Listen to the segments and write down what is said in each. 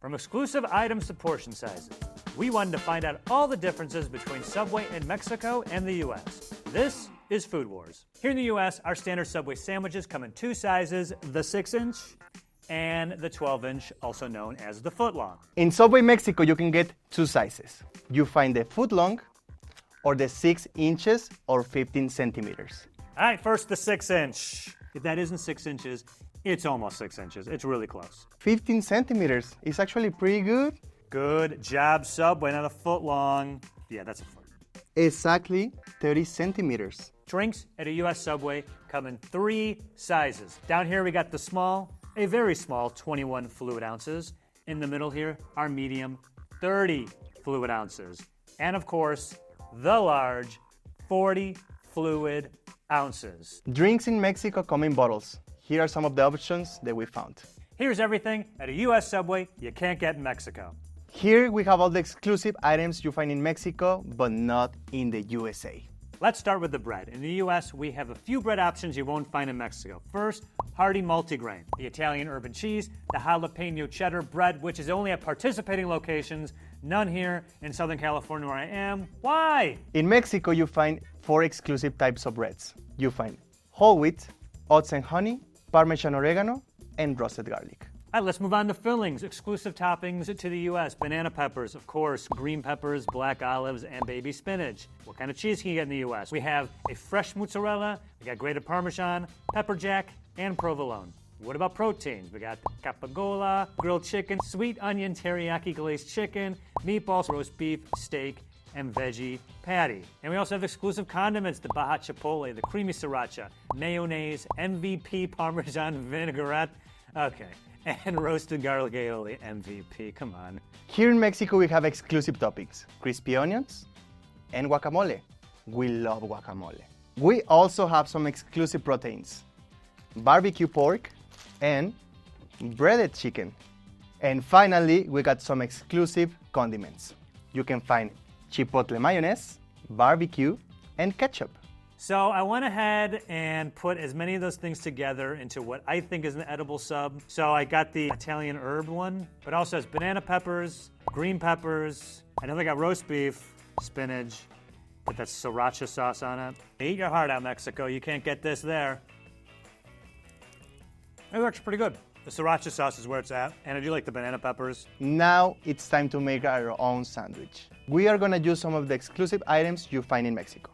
From exclusive items to portion sizes, we wanted to find out all the differences between Subway in Mexico and the U.S. This is Food Wars. Here in the U.S., our standard Subway sandwiches come in two sizes, the 6-inch and the 12-inch, also known as the footlong. In Subway Mexico, you can get two sizes. You find the footlong or the 6 inches or 15 centimeters. All right, first the 6-inch. If that isn't 6 inches, it's almost 6 inches. It's really close. 15 centimeters is actually pretty good. Good job, Subway. Now the footlong. Yeah, that's a foot. Exactly 30 centimeters. Drinks at a U.S. Subway come in three sizes. Down here we got the small, a very small 21 fluid ounces. In the middle here, our medium, 30 fluid ounces. And of course, the large, 40 fluid ounces. Drinks in Mexico come in bottles. Here are some of the options that we found. Here's everything at a U.S. Subway you can't get in Mexico. Here we have all the exclusive items you find in Mexico, but not in the USA. Let's start with the bread. In the U.S., we have a few bread options you won't find in Mexico. First, hearty multigrain, the Italian urban cheese, the jalapeno cheddar bread, which is only at participating locations, none here in Southern California where I am. Why? In Mexico, you find 4 exclusive types of breads. You find whole wheat, oats and honey, Parmesan oregano, and roasted garlic. All right, let's move on to fillings. Exclusive toppings to the U.S. Banana peppers, of course, green peppers, black olives, and baby spinach. What kind of cheese can you get in the U.S.? We have a fresh mozzarella, we got grated Parmesan, pepper jack, and provolone. What about proteins? We got Coca-Cola, grilled chicken, sweet onion teriyaki glazed chicken, meatballs, roast beef, steak, and veggie patty. And we also have exclusive condiments, the Baja Chipotle, the creamy sriracha, mayonnaise, MVP Parmesan vinaigrette. Okay. And roasted garlic aioli, MVP, come on. Here in Mexico, we have exclusive toppings, crispy onions and guacamole. We love guacamole. We also have some exclusive proteins, barbecue pork and breaded chicken. And finally, we got some exclusive condiments. You can find chipotle mayonnaise, barbecue, and ketchup. So I went ahead and put as many of those things together into what I think is an edible sub. So I got the Italian herb one, but also has banana peppers, green peppers. I know they got roast beef, spinach, put that sriracha sauce on it. Eat your heart out, Mexico. You can't get this there. It works pretty good. The sriracha sauce is where it's at, and I do like the banana peppers. Now it's time to make our own sandwich. We are gonna use some of the exclusive items you find in Mexico.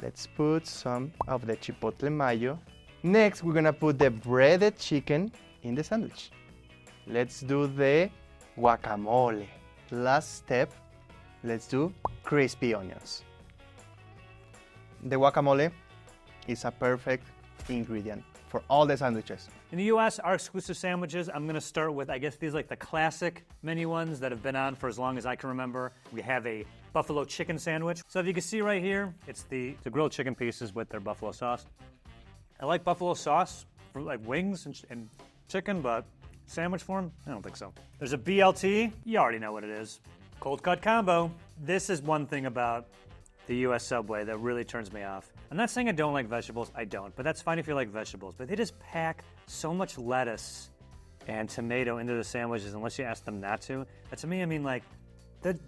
Let's put some of the chipotle mayo. Next, we're gonna put the breaded chicken in the sandwich. Let's do the guacamole. Last step, let's do crispy onions. The guacamole is a perfect ingredient for all the sandwiches. In the U.S., our exclusive sandwiches, I'm going to start with, I guess, these like the classic menu ones that have been on for as long as I can remember. We have a buffalo chicken sandwich. So if you can see right here, it's the grilled chicken pieces with their buffalo sauce. I like buffalo sauce for like wings and chicken, but sandwich form, I don't think so. There's a BLT. You already know what it is. Cold cut combo. This is one thing about the U.S. Subway that really turns me off. I'm not saying I don't like vegetables, I don't, but that's fine if you like vegetables. But they just pack so much lettuce and tomato into the sandwiches unless you ask them not to. But to me, I mean, like,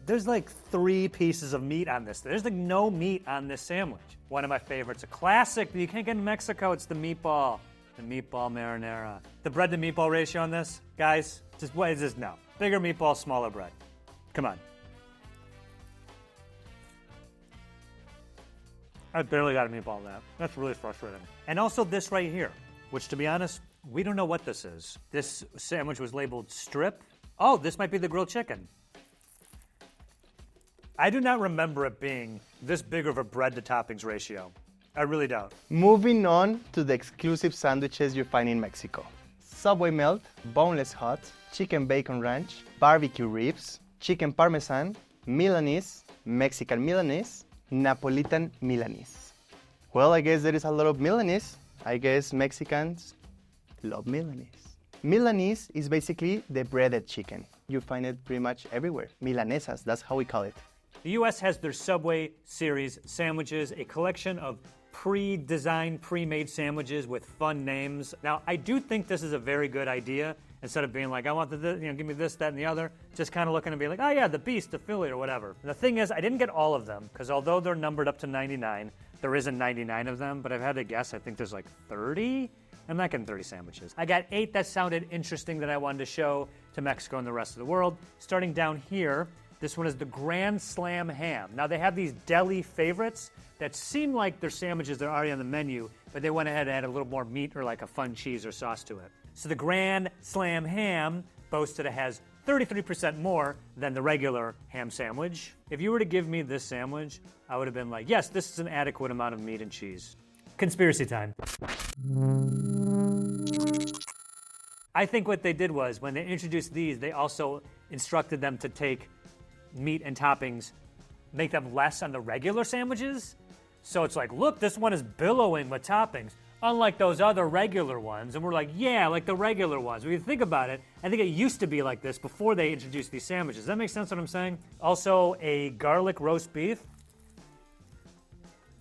there's like 3 pieces of meat on this. There's like no meat on this sandwich. One of my favorites, a classic that you can't get in Mexico, it's the meatball marinara. The bread to meatball ratio on this, guys, what is this? No. Bigger meatball, smaller bread. Come on. I barely got a meatball in that. That's really frustrating. And also this right here, which to be honest, we don't know what this is. This sandwich was labeled strip. Oh, this might be the grilled chicken. I do not remember it being this big of a bread to toppings ratio. I really don't. Moving on to the exclusive sandwiches you find in Mexico. Subway melt, boneless hot, chicken bacon ranch, barbecue ribs, chicken parmesan, Milanese, Mexican Milanese, Napolitan Milanese. Well, I guess there is a lot of Milanese. I guess Mexicans love Milanese. Milanese is basically the breaded chicken. You find it pretty much everywhere. Milanesas, that's how we call it. The U.S. has their Subway series sandwiches, a collection of pre-designed, pre-made sandwiches with fun names. Now, I do think this is a very good idea, Instead of being like, I want give me this, that, and the other, just kind of looking and being like, oh yeah, the Beast, the Philly, or whatever. And the thing is, I didn't get all of them, because although they're numbered up to 99, there isn't 99 of them, but I've had to guess, I think there's like 30. I'm not getting 30 sandwiches. I got 8 that sounded interesting that I wanted to show to Mexico and the rest of the world. Starting down here, this one is the Grand Slam ham. Now they have these deli favorites that seem like they're sandwiches that are already on the menu, but they went ahead and added a little more meat or like a fun cheese or sauce to it. So the Grand Slam ham boasted it has 33% more than the regular ham sandwich. If you were to give me this sandwich, I would have been like, yes, this is an adequate amount of meat and cheese. Conspiracy time. I think what they did was, when they introduced these, they also instructed them to take meat and toppings, make them less on the regular sandwiches. So it's like, look, this one is billowing with toppings, unlike those other regular ones. And we're like, yeah, like the regular ones. When you think about it, I think it used to be like this before they introduced these sandwiches. Does that make sense what I'm saying? Also, a garlic roast beef.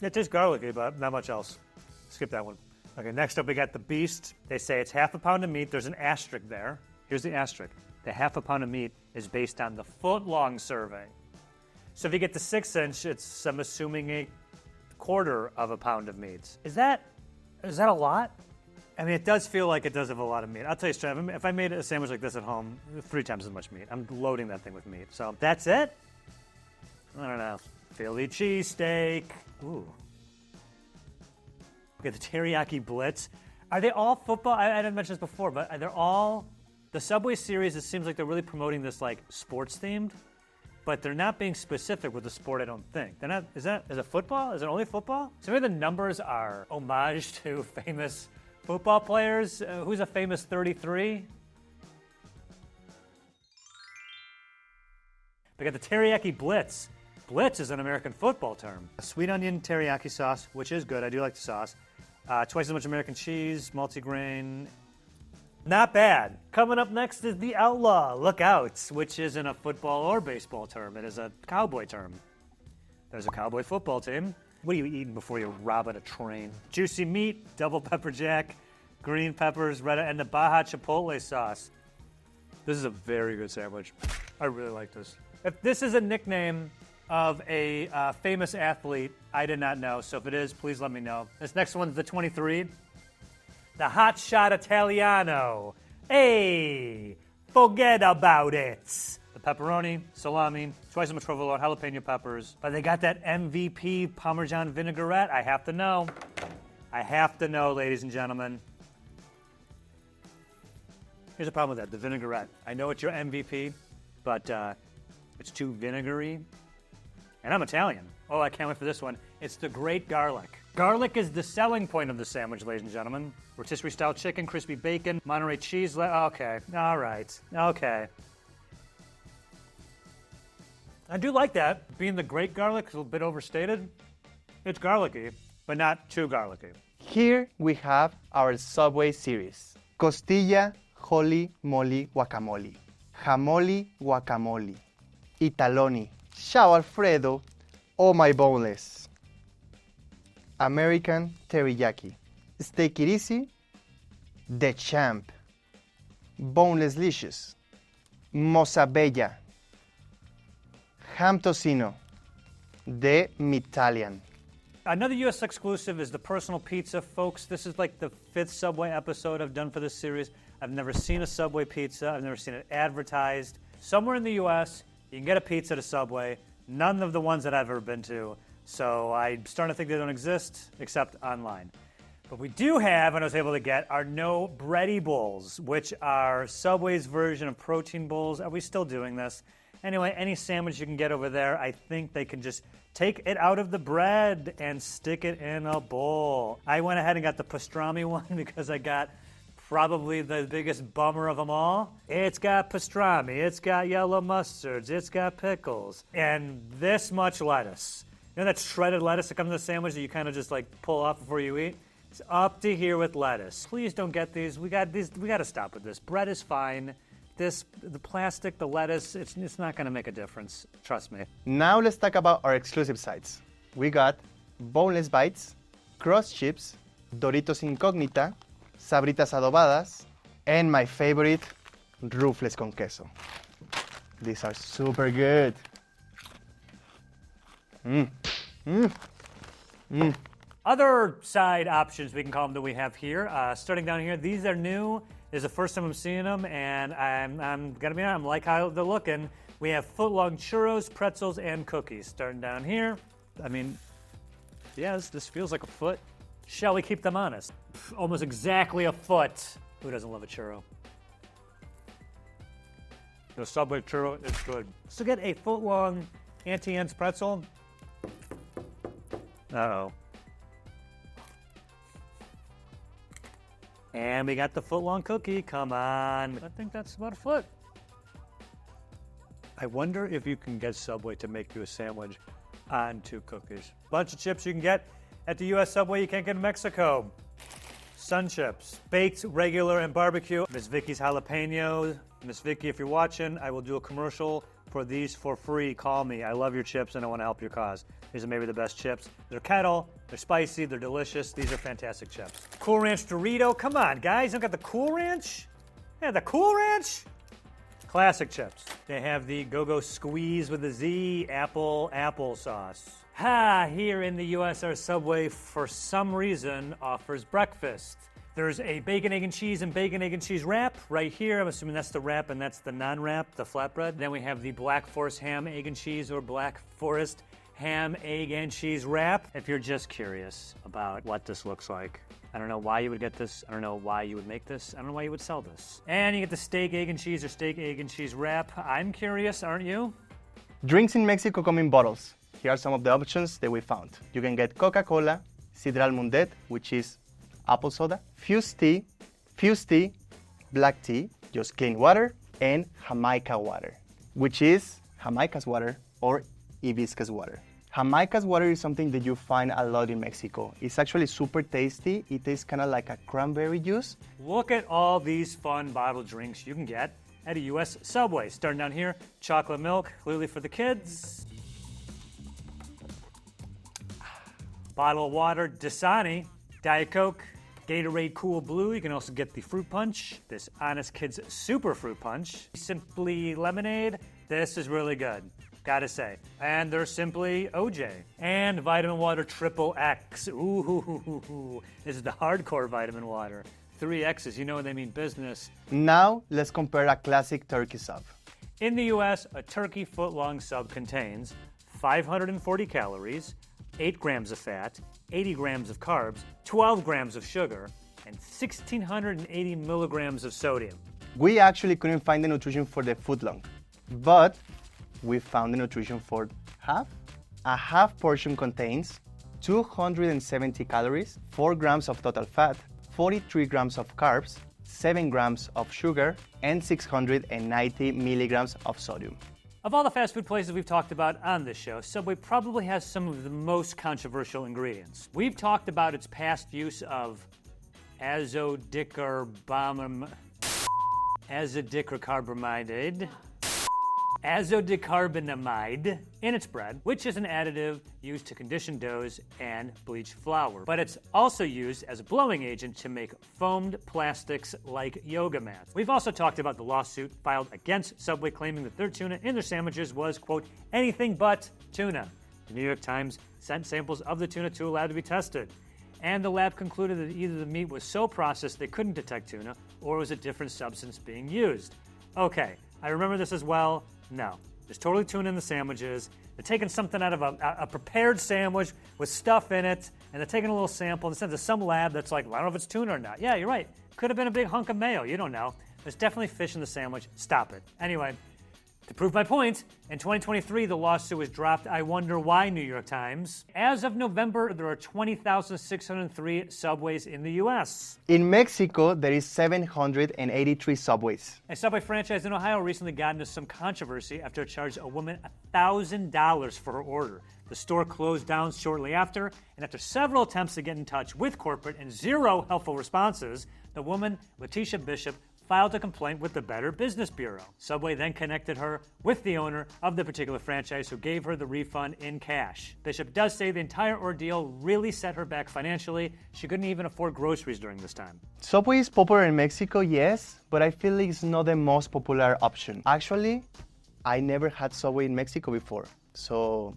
It tastes garlicky, but not much else. Skip that one. Okay, next up we got the Beast. They say it's half a pound of meat. There's an asterisk there. Here's the asterisk. The half a pound of meat is based on the foot-long serving. So if you get the 6-inch, it's, I'm assuming, a quarter of a pound of meat. Is that a lot? I mean, it does feel like it does have a lot of meat. I'll tell you straight, if I made a sandwich like this at home, 3 times as much meat. I'm loading that thing with meat. So that's it? I don't know. Philly cheesesteak. Ooh. Look at the teriyaki blitz. Are they all football? I didn't mention this before, but they're all the Subway series. It seems like they're really promoting this like sports themed, but they're not being specific with the sport. I don't think they're not. Is it football? Is it only football? So maybe the numbers are homage to famous football players. Who's a famous 33? We got the teriyaki blitz. Blitz is an American football term. A sweet onion teriyaki sauce, which is good. I do like the sauce. Twice as much American cheese, multigrain. Not bad. Coming up next is the Outlaw. Look out, which isn't a football or baseball term. It is a cowboy term. There's a cowboy football team. What are you eating before you rob at a train? Juicy meat, double pepper jack, green peppers, red, and the Baja Chipotle sauce. This is a very good sandwich. I really like this. If this is a nickname of a famous athlete, I did not know. So if it is, please let me know. This next one's the 23. The Hot Shot Italiano. Hey, forget about it. The pepperoni, salami, twice as much provolone, jalapeno peppers. But they got that MVP Parmesan vinaigrette. I have to know. I have to know, ladies and gentlemen. Here's the problem with that, the vinaigrette. I know it's your MVP, but it's too vinegary. And I'm Italian. Oh, I can't wait for this one. It's the great garlic. Garlic is the selling point of the sandwich, ladies and gentlemen. Rotisserie-style chicken, crispy bacon, Monterey cheese. Okay, all right, okay. I do like that. Being the great garlic is a bit overstated. It's garlicky, but not too garlicky. Here we have our Subway series. Costilla, Holy Moly Guacamole. Jamoli Guacamole. Italoni. Ciao Alfredo. Oh my boneless. American Teriyaki. Steak it easy. The Champ. Boneless Licious. Mozzabella. Ham Tocino. The Mitalian. Another U.S. exclusive is the personal pizza, folks. This is like the 5th Subway episode I've done for this series. I've never seen a Subway pizza. I've never seen it advertised. Somewhere in the U.S., you can get a pizza at a Subway. None of the ones that I've ever been to. So I'm starting to think they don't exist, except online. But we do have, and I was able to get, our No Bready Bowls, which are Subway's version of protein bowls. Are we still doing this? Anyway, any sandwich you can get over there, I think they can just take it out of the bread and stick it in a bowl. I went ahead and got the pastrami one because I got probably the biggest bummer of them all. It's got pastrami, it's got yellow mustards, it's got pickles, and this much lettuce. You know that shredded lettuce that comes in the sandwich that you kind of just like pull off before you eat? It's up to here with lettuce. Please don't get these. We got to stop with this. Bread is fine. The plastic, the lettuce, it's not going to make a difference. Trust me. Now let's talk about our exclusive sides. We got boneless bites, crust chips, Doritos Incognita, Sabritas adobadas, and my favorite, rufles con queso. These are super good. Other side options, we can call them, that we have here. Starting down here, these are new. This is the first time I'm seeing them, and I'm gonna be honest, I'm like how they're looking. We have foot-long churros, pretzels, and cookies. Starting down here, I mean, yeah, this feels like a foot. Shall we keep them honest? Almost exactly a foot. Who doesn't love a churro? The Subway churro is good. So get a foot-long Auntie Anne's pretzel. Uh-oh. And we got the foot-long cookie. Come on. I think that's about a foot. I wonder if you can get Subway to make you a sandwich on 2 cookies. Bunch of chips you can get at the U.S. Subway you can't get in Mexico. Sun chips, baked, regular, and barbecue. Miss Vicky's jalapeno. Miss Vicky, if you're watching, I will do a commercial for these for free. Call me. I love your chips and I want to help your cause. These are maybe the best chips. They're kettle, they're spicy, they're delicious. These are fantastic chips. Cool Ranch Dorito. Come on, guys. You don't got the Cool Ranch? Yeah, the Cool Ranch? Classic chips. They have the Go-Go Squeeze with the Z apple applesauce. Here in the U.S., our Subway, for some reason, offers breakfast. There's a bacon, egg, and cheese wrap right here. I'm assuming that's the wrap and that's the non-wrap, the flatbread. Then we have the Black Forest ham, egg, and cheese, or Black Forest ham, egg, and cheese wrap. If you're just curious about what this looks like, I don't know why you would get this. I don't know why you would make this. I don't know why you would sell this. And you get the steak, egg, and cheese, or steak, egg, and cheese wrap. I'm curious, aren't you? Drinks in Mexico come in bottles. Here are some of the options that we found. You can get Coca-Cola, Sidral Mundet, which is apple soda, Fuse tea, black tea, just clean water, and Jamaica water, which is Jamaica's water or hibiscus water. Jamaica's water is something that you find a lot in Mexico. It's actually super tasty. It tastes kind of like a cranberry juice. Look at all these fun bottled drinks you can get at a U.S. Subway. Starting down here, chocolate milk, clearly for the kids. Bottle of water, Dasani, Diet Coke, Gatorade Cool Blue. You can also get the fruit punch, this Honest Kids Super Fruit Punch. Simply Lemonade, this is really good, gotta say. And there's Simply OJ. And Vitamin Water Triple X. Ooh, this is the hardcore vitamin water. 3 X's, you know they mean business. Now, let's compare a classic turkey sub. In the U.S., a turkey foot-long sub contains 540 calories, 8 grams of fat, 80 grams of carbs, 12 grams of sugar, and 1,680 milligrams of sodium. We actually couldn't find the nutrition for the foot-long, but we found the nutrition for half. A half portion contains 270 calories, 4 grams of total fat, 43 grams of carbs, 7 grams of sugar, and 690 milligrams of sodium. Of all the fast food places we've talked about on this show, Subway probably has some of the controversial ingredients. We've talked about its past use of azodicarbonamide in its bread, which is an additive used to condition doughs and bleach flour. But it's also used as a blowing agent to make foamed plastics like yoga mats. We've also talked about the lawsuit filed against Subway claiming that their tuna in their sandwiches was, quote, anything but tuna. The New York Times sent samples of the tuna to a lab to be tested. And the lab concluded that either the meat was so processed they couldn't detect tuna, or it was a different substance being used. Okay, I remember this as well. No, there's totally tuna in the sandwiches. They're taking something out of a prepared sandwich with stuff in it, and they're taking a little sample and send it to some lab that's like, well, I don't know if it's tuna or not. Yeah, you're right. Could have been a big hunk of mayo. You don't know. There's definitely fish in the sandwich. Stop it. Anyway, to prove my point, in 2023, the lawsuit was dropped. I wonder why, New York Times. As of November, there are 20,603 Subways in the U.S. In Mexico, there is 783 Subways. A Subway franchise in Ohio recently got into some controversy after it charged a woman $1,000 for her order. The store closed down shortly after, and after several attempts to get in touch with corporate and zero helpful responses, the woman, Letitia Bishop, filed a complaint with the Better Business Bureau. Subway then connected her with the owner of the particular franchise who gave her the refund in cash. Bishop does say the entire ordeal really set her back financially. She couldn't even afford groceries during this time. Subway is popular in Mexico, yes, but I feel it's not the most popular option. Actually, I never had Subway in Mexico before. So,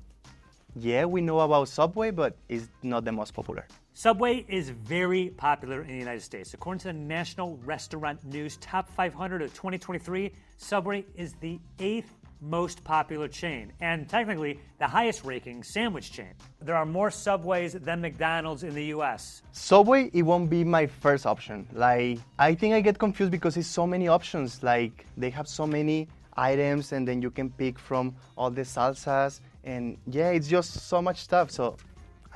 yeah, we know about Subway, but it's not the most popular. Subway is very popular in the United States. According to the National Restaurant News Top 500 of 2023, Subway is the 8th most popular chain, and technically the highest ranking sandwich chain. There are more Subways than McDonald's in the US. Subway, it won't be my first option. Like, I think I get confused because it's so many options. Like, they have so many items and then you can pick from all the salsas, and yeah, it's just so much stuff. So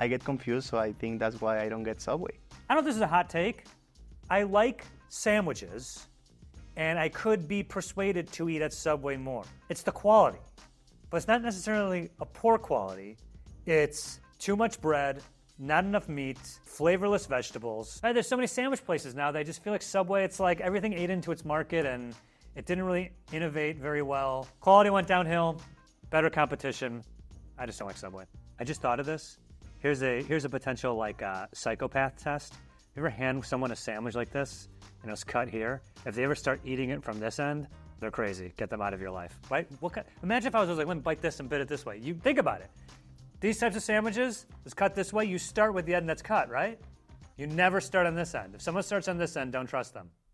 I get confused, so I think that's why I don't get Subway. I don't know if this is a hot take. I like sandwiches, and I could be persuaded to eat at Subway more. It's the quality, but it's not necessarily a poor quality. It's too much bread, not enough meat, flavorless vegetables. There's so many sandwich places now that I just feel like Subway, it's like everything ate into its market and it didn't really innovate very well. Quality went downhill, better competition. I just don't like Subway. I just thought of this. Here's a potential like psychopath test. If you ever hand someone a sandwich like this and it's cut here, if they ever start eating it from this end, they're crazy. Get them out of your life, right? Imagine if I was like, let me bite this and bit it this way. You think about it. These types of sandwiches, it's cut this way. You start with the end that's cut, right? You never start on this end. If someone starts on this end, don't trust them.